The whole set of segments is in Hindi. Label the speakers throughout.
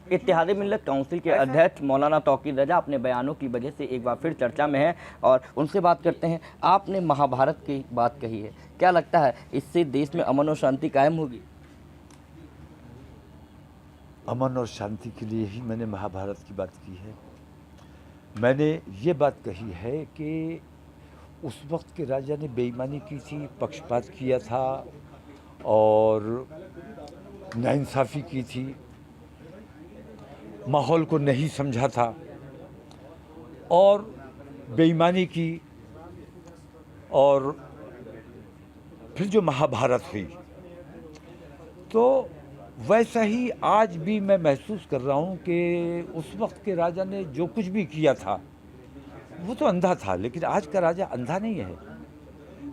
Speaker 1: इत्तेहाद मिल्लत काउंसिल के अध्यक्ष मौलाना तौकीर रजा अपने बयानों की वजह से एक बार फिर चर्चा में हैं और उनसे बात करते हैं। आपने महाभारत की बात कही है, क्या लगता है इससे देश में अमन और शांति कायम होगी?
Speaker 2: अमन और शांति के लिए ही मैंने महाभारत की बात की है। मैंने ये बात कही है कि उस वक्त के राजा ने बेईमानी की थी, पक्षपात किया था और नाइंसाफ़ी की थी, माहौल को नहीं समझा था और बेईमानी की। और फिर जो महाभारत हुई, तो वैसा ही आज भी मैं महसूस कर रहा हूँ कि उस वक्त के राजा ने जो कुछ भी किया था वो तो अंधा था, लेकिन आज का राजा अंधा नहीं है,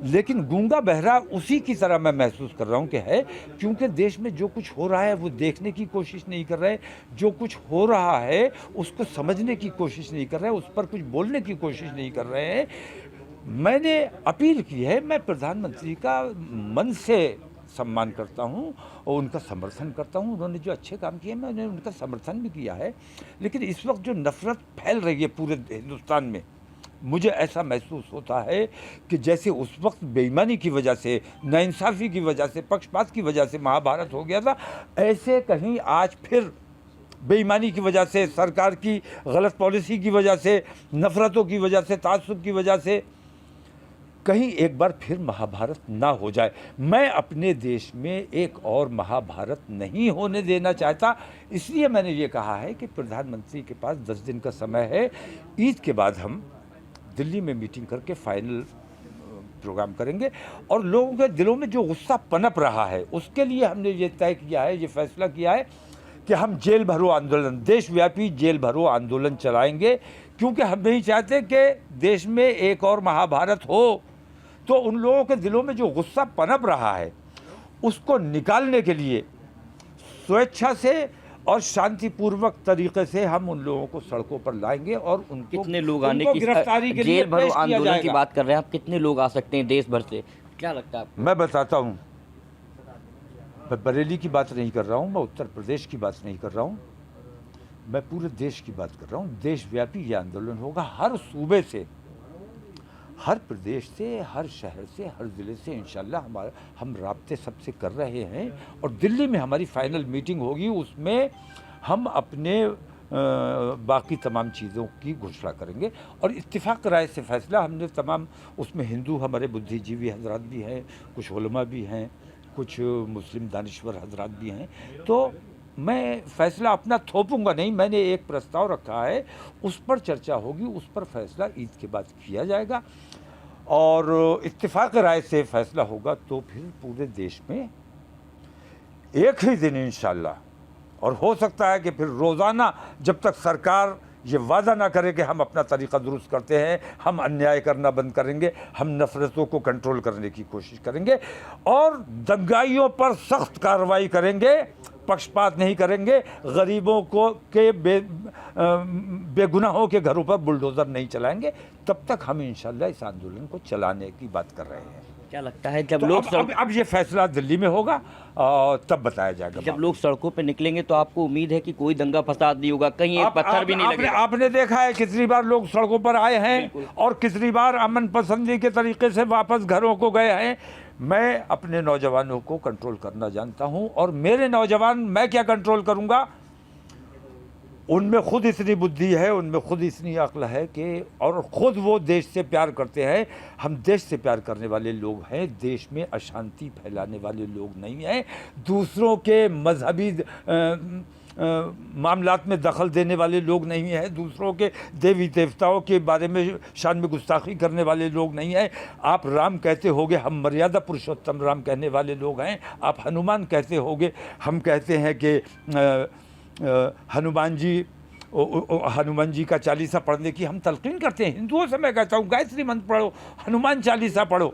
Speaker 2: लेकिन गूंगा बहरा उसी की तरह मैं महसूस कर रहा हूँ कि है, क्योंकि देश में जो कुछ हो रहा है वो देखने की कोशिश नहीं कर रहे, जो कुछ हो रहा है उसको समझने की कोशिश नहीं कर रहे, उस पर कुछ बोलने की कोशिश नहीं कर रहे हैं। मैंने अपील की है, मैं प्रधानमंत्री का मन से सम्मान करता हूं और उनका समर्थन करता हूं। उन्होंने जो अच्छे काम किए मैंने उनका समर्थन भी किया है, लेकिन इस वक्त जो नफ़रत फैल रही है पूरे हिंदुस्तान में, मुझे ऐसा महसूस होता है कि जैसे उस वक्त बेईमानी की वजह से, नाइंसाफ़ी की वजह से, पक्षपात की वजह से महाभारत हो गया था, ऐसे कहीं आज फिर बेईमानी की वजह से, सरकार की गलत पॉलिसी की वजह से, नफ़रतों की वजह से, तासुब की वजह से कहीं एक बार फिर महाभारत ना हो जाए। मैं अपने देश में एक और महाभारत नहीं होने देना चाहता, इसलिए मैंने ये कहा है कि प्रधानमंत्री के पास 10 दिन का समय है। ईद के बाद हम दिल्ली में मीटिंग करके फाइनल प्रोग्राम करेंगे और लोगों के दिलों में जो गुस्सा पनप रहा है उसके लिए हमने ये तय किया है, ये फैसला किया है कि हम जेल भरो आंदोलन, देशव्यापी जेल भरो आंदोलन चलाएंगे, क्योंकि हम नहीं चाहते कि देश में एक और महाभारत हो। तो उन लोगों के दिलों में जो गुस्सा पनप रहा है उसको निकालने के लिए स्वेच्छा से और शांतिपूर्वक तरीके से हम उन लोगों को सड़कों पर लाएंगे और
Speaker 1: कितने लोग आने की
Speaker 2: गिरफ्तारी के लिए
Speaker 1: जेल भरो
Speaker 2: पेश किया
Speaker 1: आंदोलन की
Speaker 2: जाएगा।
Speaker 1: बात कर रहे हैं आप, कितने लोग आ सकते हैं देश भर से, क्या लगता है आपको?
Speaker 2: मैं बताता हूँ, मैं बरेली की बात नहीं कर रहा हूँ, मैं उत्तर प्रदेश की बात नहीं कर रहा हूँ, मैं पूरे देश की बात कर रहा हूँ। देशव्यापी ये आंदोलन होगा, हर सूबे से, हर प्रदेश से, हर शहर से, हर ज़िले से इंशाल्लाह हम राब्ते सबसे कर रहे हैं और दिल्ली में हमारी फाइनल मीटिंग होगी, उसमें हम अपने बाकी तमाम चीज़ों की घोषणा करेंगे और इत्तिफाक राय से फैसला हमने तमाम, उसमें हिंदू हमारे बुद्धिजीवी हजरात भी हैं, कुछ उलमा भी हैं, कुछ मुस्लिम दानिश्वर हजरात भी हैं, तो मैं फैसला अपना थोपूंगा नहीं। मैंने एक प्रस्ताव रखा है, उस पर चर्चा होगी, उस पर फैसला ईद के बाद किया जाएगा और इत्तिफाक राय से फैसला होगा तो फिर पूरे देश में एक ही दिन इंशाल्लाह, और हो सकता है कि फिर रोज़ाना, जब तक सरकार ये वादा ना करे कि हम अपना तरीक़ा दुरुस्त करते हैं, हम अन्याय करना बंद करेंगे, हम नफ़रतों को कंट्रोल करने की कोशिश करेंगे और दंगाइयों पर सख्त कार्रवाई करेंगे, पक्षपात नहीं करेंगे, गरीबों को के बेगुनाहों के घरों पर बुलडोज़र नहीं चलाएंगे। तब तक हम इंशाल्लाह इस आंदोलन को चलाने की बात कर रहे हैं।
Speaker 1: क्या लगता है जब
Speaker 2: तो
Speaker 1: लोग
Speaker 2: अब ये फैसला दिल्ली में होगा और तब बताया जाएगा।
Speaker 1: जब लोग सड़कों पे निकलेंगे तो आपको उम्मीद है कि कोई दंगा फसाद नहीं होगा, कहीं एक पत्थर भी नहीं लगेगा?
Speaker 2: आपने देखा है कितनी बार लोग सड़कों पर आए हैं और कितनी बार अमन पसंदी के तरीके से वापस घरों को गए हैं। मैं अपने नौजवानों को कंट्रोल करना जानता हूं और मेरे नौजवान, मैं क्या कंट्रोल करूंगा, उनमें खुद इतनी बुद्धि है, उनमें खुद इतनी अक्ल है कि, और खुद वो देश से प्यार करते हैं। हम देश से प्यार करने वाले लोग हैं, देश में अशांति फैलाने वाले लोग नहीं हैं, दूसरों के मजहबी मामलात में दखल देने वाले लोग नहीं हैं, दूसरों के देवी देवताओं के बारे में शान में गुस्ताखी करने वाले लोग नहीं हैं। आप राम कहते होगे, हम मर्यादा पुरुषोत्तम राम कहने वाले लोग हैं। आप हनुमान कहते होगे, हम कहते हैं कि हनुमान जी का चालीसा पढ़ने की हम तलकीन करते हैं। हिंदुओं से मैं कहता हूँ गायत्री मंत्र पढ़ो, हनुमान चालीसा पढ़ो,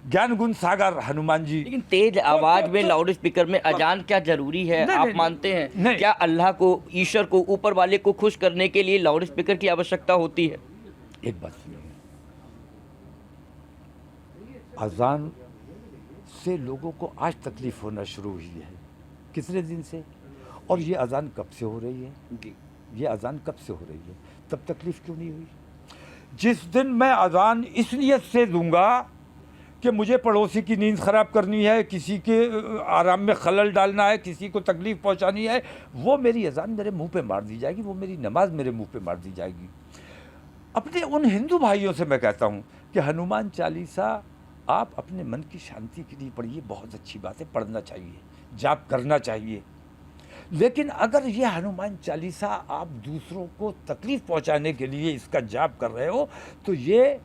Speaker 2: ज्ञान गुण सागर हनुमान जी।
Speaker 1: लेकिन तेज आवाज में लाउड स्पीकर में अजान क्या जरूरी है? आप मानते हैं क्या अल्लाह को, ईश्वर को, ऊपर वाले को खुश करने के लिए लाउड स्पीकर की आवश्यकता होती है?
Speaker 2: एक बात सुनिए, अजान से लोगों को आज तकलीफ होना शुरू हुई है। कितने दिन से? और ये अजान कब से हो रही है?
Speaker 1: जी
Speaker 2: ये अजान कब से हो रही है? तब तकलीफ क्यों नहीं हुई? जिस दिन मैं अजान इस नियत से दूंगा कि मुझे पड़ोसी की नींद ख़राब करनी है, किसी के आराम में खलल डालना है, किसी को तकलीफ़ पहुंचानी है, वो मेरी अजान मेरे मुंह पे मार दी जाएगी, वो मेरी नमाज मेरे मुंह पे मार दी जाएगी। अपने उन हिंदू भाइयों से मैं कहता हूं कि हनुमान चालीसा आप अपने मन की शांति के लिए पढ़िए, बहुत अच्छी बात है, पढ़ना चाहिए, जाप करना चाहिए। लेकिन अगर ये हनुमान चालीसा आप दूसरों को तकलीफ़ पहुंचाने के लिए इसका जाप कर रहे हो तो ये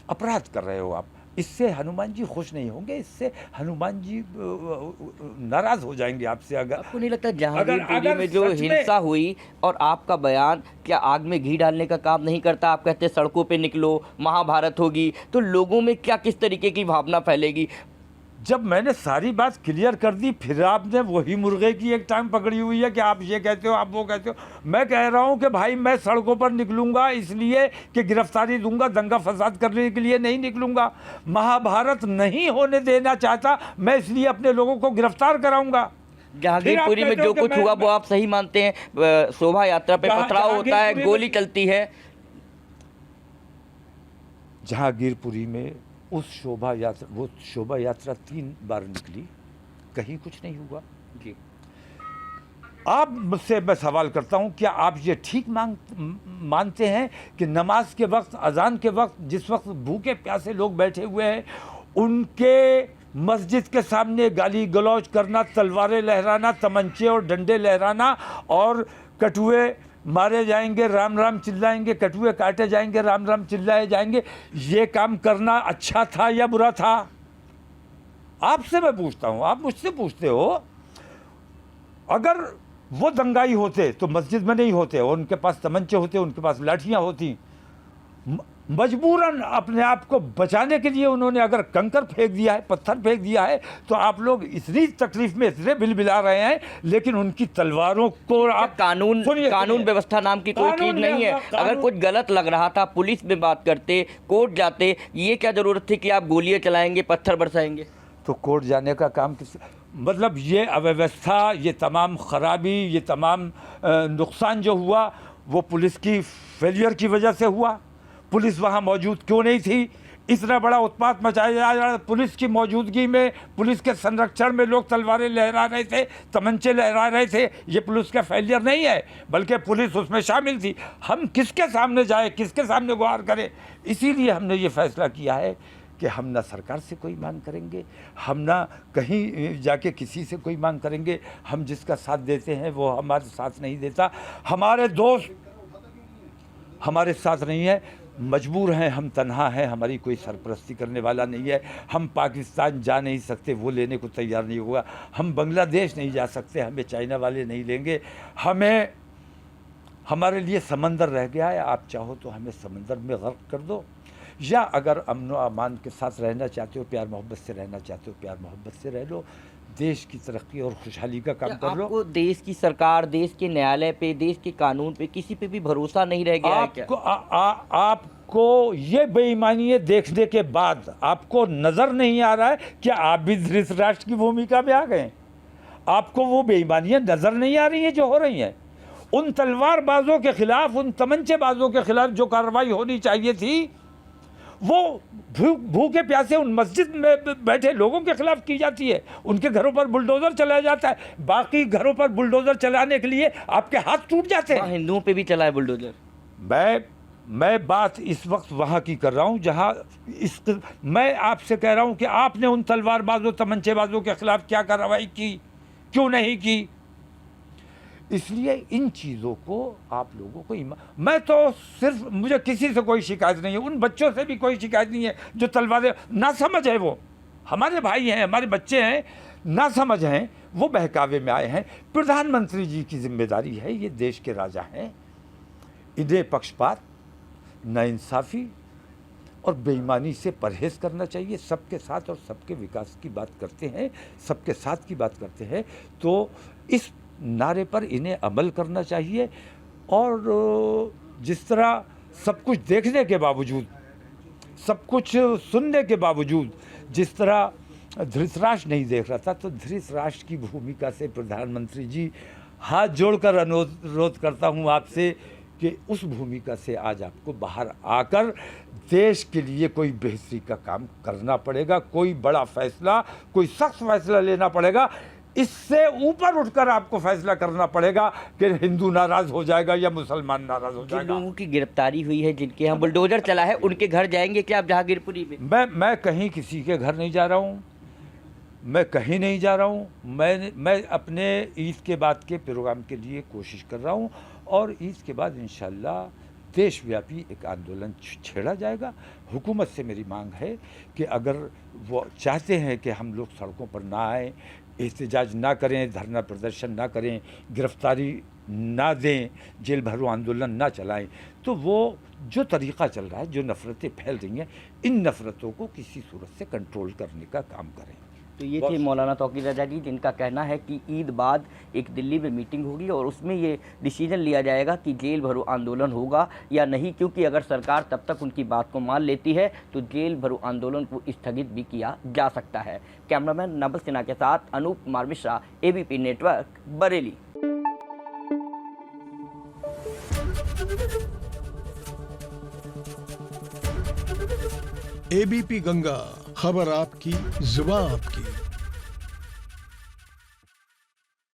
Speaker 2: अपराध कर रहे हो आप। इससे हनुमान जी खुश नहीं होंगे, इससे हनुमान जी नाराज़ हो जाएंगे आपसे। अगर
Speaker 1: आपको नहीं लगता
Speaker 2: अगर
Speaker 1: जहांगीरपुरी में जो
Speaker 2: सच में
Speaker 1: हिंसा हुई और आपका बयान क्या आग में घी डालने का काम नहीं करता? आप कहते हैं सड़कों पे निकलो, महाभारत होगी, तो लोगों में क्या किस तरीके की भावना फैलेगी?
Speaker 2: जब मैंने सारी बात क्लियर कर दी, फिर आपने वही मुर्गे की एक टांग पकड़ी हुई है कि आप ये कहते हो, आप वो कहते हो। मैं कह रहा हूं कि भाई मैं सड़कों पर निकलूंगा इसलिए कि गिरफ्तारी दूंगा, दंगा फसाद करने के लिए नहीं निकलूंगा। महाभारत नहीं होने देना चाहता मैं, इसलिए अपने लोगों को गिरफ्तार कराऊंगा।
Speaker 1: जहांगीरपुरी में जो कुछ हुआ वो आप सही मानते हैं? शोभा यात्रा पे पथराव होता है, गोली चलती है।
Speaker 2: जहांगीरपुरी में वो शोभा यात्रा 3 बार निकली, कहीं कुछ नहीं हुआ।
Speaker 1: जी
Speaker 2: आप मुझसे मैं सवाल करता हूं, क्या आप ये ठीक मानते हैं कि नमाज के वक्त, अजान के वक्त, जिस वक्त भूखे प्यासे लोग बैठे हुए हैं, उनके मस्जिद के सामने गाली गलौज करना, तलवारें लहराना, तमंचे और डंडे लहराना और कटुए मारे जाएंगे, राम राम चिल्लाएंगे, कटुए काटे जाएंगे, राम राम चिल्लाए जाएंगे, ये काम करना अच्छा था या बुरा था? आपसे मैं पूछता हूं, आप मुझसे पूछते हो। अगर वो दंगाई होते तो मस्जिद में नहीं होते, और उनके पास तमंचे होते, उनके पास लाठियां होती। मजबूरन अपने आप को बचाने के लिए उन्होंने अगर कंकर फेंक दिया है, पत्थर फेंक दिया है, तो आप लोग इतनी तकलीफ में इतने बिलबिला रहे हैं, लेकिन उनकी तलवारों को आप
Speaker 1: कानून व्यवस्था नाम की कोई चीज नहीं है। अगर कुछ गलत लग रहा था पुलिस में बात करते, कोर्ट जाते, ये क्या जरूरत थी कि आप गोलियां चलाएंगे, पत्थर बरसाएंगे?
Speaker 2: तो कोर्ट जाने का काम किस, मतलब ये अव्यवस्था, ये तमाम खराबी, ये तमाम नुकसान जो हुआ वो पुलिस की फेलियर की वजह से हुआ। पुलिस वहाँ मौजूद क्यों नहीं थी? इतना बड़ा उत्पात मचाया जा, पुलिस की मौजूदगी में, पुलिस के संरक्षण में लोग तलवारें लहरा रहे थे, तमंचे लहरा रहे थे। ये पुलिस का फेलियर नहीं है, बल्कि पुलिस उसमें शामिल थी। हम किसके सामने जाए, किसके सामने गुहार करें? इसीलिए हमने ये फैसला किया है कि हम ना सरकार से कोई मांग करेंगे, हम ना कहीं जाके किसी से कोई मांग करेंगे। हम जिसका साथ देते हैं वो हमारे साथ नहीं देता। हमारे दोस्त हमारे साथ नहीं है, मजबूर हैं, हम तन्हा हैं, हमारी कोई सरपरस्ती करने वाला नहीं है। हम पाकिस्तान जा नहीं सकते, वो लेने को तैयार नहीं होगा। हम बांग्लादेश नहीं जा सकते, हमें चाइना वाले नहीं लेंगे। हमारे लिए समंदर रह गया है, आप चाहो तो हमें समंदर में गर्क कर दो, या अगर अमन व अमान के साथ रहना चाहते हो, प्यार मोहब्बत से रहना चाहते हो, प्यार मोहब्बत से रह लो। देश की तरक्की और खुशहाली का काम कर लो।
Speaker 1: आपको देश की सरकार, देश के न्यायालय पे, देश के कानून पे, किसी पे भी भरोसा नहीं रह गया है क्या?
Speaker 2: आपको ये बेईमानी देखने के बाद आपको नज़र नहीं आ रहा है कि आप भी धृतराष्ट्र की भूमिका में आ गए? आपको वो बेईमानियाँ नज़र नहीं आ रही हैं जो हो रही हैं? उन तलवारबाजों के खिलाफ, उन तमंचेबाजों के खिलाफ जो कार्रवाई होनी चाहिए थी, वो भूखे प्यासे उन मस्जिद में बैठे लोगों के खिलाफ की जाती है। उनके घरों पर बुलडोज़र चलाया जाता है। बाकी घरों पर बुलडोज़र चलाने के लिए आपके हाथ टूट जाते हैं।
Speaker 1: हिंदुओं पे भी चला है बुलडोज़र।
Speaker 2: मैं बात इस वक्त वहाँ की कर रहा हूँ जहाँ मैं आपसे कह रहा हूँ कि आपने उन तलवारबाजों, तमंचेबाजों के खिलाफ क्या कार्रवाई की, क्यों नहीं की? इसलिए इन चीज़ों को आप लोगों को मैं तो सिर्फ, मुझे किसी से कोई शिकायत नहीं है, उन बच्चों से भी कोई शिकायत नहीं है जो तलवारें, ना समझ है, वो हमारे भाई हैं, हमारे बच्चे हैं, ना समझ हैं, वो बहकावे में आए हैं। प्रधानमंत्री जी की जिम्मेदारी है, ये देश के राजा हैं, इन्हें पक्षपात, नाइंसाफ़ी और बेईमानी से परहेज़ करना चाहिए। सबके साथ और सबके विकास की बात करते हैं, सबके साथ की बात करते हैं, तो इस नारे पर इन्हें अमल करना चाहिए। और जिस तरह सब कुछ देखने के बावजूद, सब कुछ सुनने के बावजूद जिस तरह धृतराष्ट्र नहीं देख रहा था, तो धृतराष्ट्र की भूमिका से प्रधानमंत्री जी हाथ जोड़कर अनुरोध करता हूं आपसे कि उस भूमिका से आज आपको बाहर आकर देश के लिए कोई बेहतरी का काम करना पड़ेगा, कोई बड़ा फैसला, कोई सख्त फैसला लेना पड़ेगा। इससे ऊपर उठकर आपको फैसला करना पड़ेगा कि हिंदू नाराज हो जाएगा या मुसलमान नाराज हो
Speaker 1: जिन
Speaker 2: जाएगा।
Speaker 1: लोगों की गिरफ्तारी हुई है, जिनके यहाँ बुलडोजर चला है, उनके घर जाएंगे क्या आप जहांगीरपुरी में?
Speaker 2: मैं कहीं किसी के घर नहीं जा रहा हूँ, मैं कहीं नहीं जा रहा हूँ। मैं अपने ईद के बाद के प्रोग्राम के लिए कोशिश कर रहा हूँ और ईद के बाद इंशाल्लाह देशव्यापी एक आंदोलन छेड़ा जाएगा। हुकूमत से मेरी मांग है कि अगर वो चाहते हैं कि हम लोग सड़कों पर ना आए, एहतजाज ना करें, धरना प्रदर्शन ना करें, गिरफ्तारी ना दें, जेल भरो आंदोलन ना चलाएं, तो वो जो तरीक़ा चल रहा है, जो नफ़रतें फैल रही हैं, इन नफ़रतों को किसी सूरत से कंट्रोल करने का काम करें।
Speaker 1: तो ये थे मौलाना तौकीर रज़ा जी, जिनका कहना है कि ईद बाद एक दिल्ली में मीटिंग होगी और उसमें ये डिसीजन लिया जाएगा कि जेल भरो आंदोलन होगा या नहीं, क्योंकि अगर सरकार तब तक उनकी बात को मान लेती है तो जेल भरो आंदोलन को स्थगित भी किया जा सकता है। कैमरामैन नबल सिन्हा के साथ Anup Kumar Mishra, ABP network, Bareilly.
Speaker 3: ABP Ganga, खबर आपकी, जुबान आपकी।